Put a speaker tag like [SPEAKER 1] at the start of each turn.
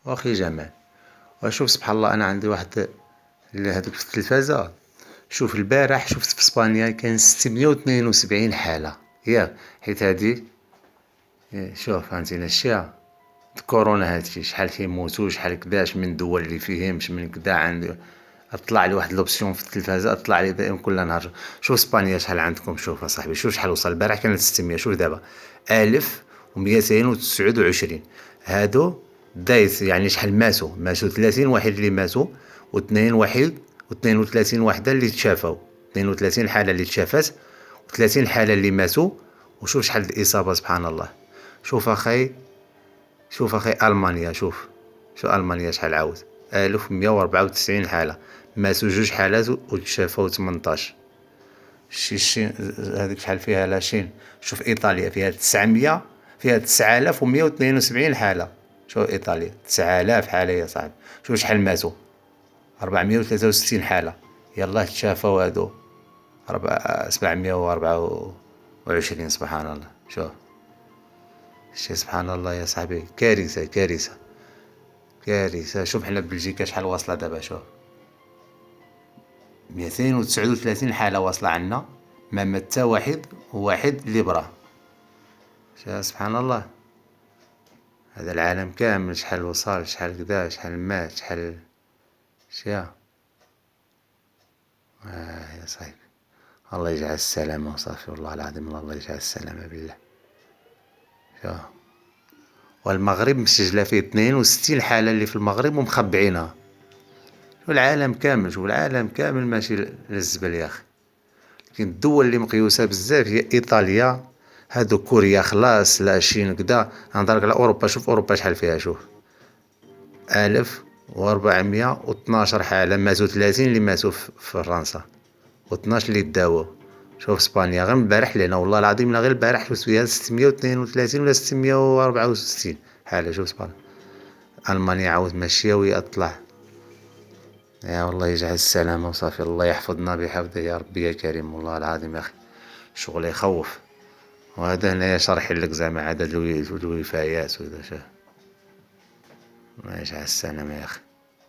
[SPEAKER 1] واخي جمال، وشوف سبحان الله أنا عندي واحد هادوك في التلفازة. شوف البارح شفت في اسبانيا كان 672 حالة، ياك حيت هادي. شوف فهمتينا الشيعة كورونا هادشي شحال كيموتو شحال كداش من دول اللي فيهمش من كدا عند. طلع لي واحد لوبسيون في التلفازة طلع لي دائما كل نهار. شوف اسبانيا شحال عندكم، شوف اصاحبي شوف شحال وصل البارح كانت 600، شوف دابا 1229. هادو دايت يعني شحال ماتوا 30 واحد اللي ماتوا، واثنين واحد و32 وحدة اللي تشافوا، 32 حالة اللي تشافت و30 حالة اللي ماتوا. وشوف شحال الإصابة سبحان الله. شوف أخي، شوف أخي ألمانيا، شوف ألمانيا شحال عاود 1194 حالة، ماتوا 2 حالات وتشافوا 18. الشين هذيك شحال فيها لاشين. شوف إيطاليا فيها 900، فيها 9172 حالة. شوف إيطاليا 9000 حالة يا صاحبي. شوف شحال ماتوا 463 حالة. يلاه تشافوا هادو 724. سبحان الله. شوف شي سبحان الله يا صاحبي، كارثة كارثة كارثة. شوف حنا بلجيكا شحال واصلة دابا، شوف 239 حالة واصلة عنا، ما مات تا واحد وواحد اللي براه. سبحان الله. هذا العالم كامل شحال وصل شحال كدا شحال مات شحال شيا. يا صاحبي الله يجعل السلامة وصافي، والله العظيم الله يجعل السلامة بالله. شوف والمغرب مسجلة فيه 62 حالة اللي في المغرب ومخبعينها. والعالم كامل، شوف العالم كامل ماشي للزبل يا أخي. لكن الدول اللي مقيوسة بزاف هي إيطاليا، هادو كوريا خلاص لا الصين كدا. نهضرلك على أوروبا، شوف أوروبا شحال فيها، شوف 1412 حالة، ماتوا 30 اللي ماتوا في فرنسا و12 اللي داووا. شوف اسبانيا غير البارح لينا والله العظيم لا غير البارح شفت فيها 632 ولا 664 حالة. شوف اسبانيا. ألمانيا عاود ماشية وهي طلع. يا والله يجعل السلامة وصافي، الله يحفظنا بحفظه يا ربي يا كريم، والله العظيم يا أخي شغل يخوف. وهذا هنايا شرح لك زعما عدد الوفيات وذا. شوف الله يجعل السلامة يا أخي.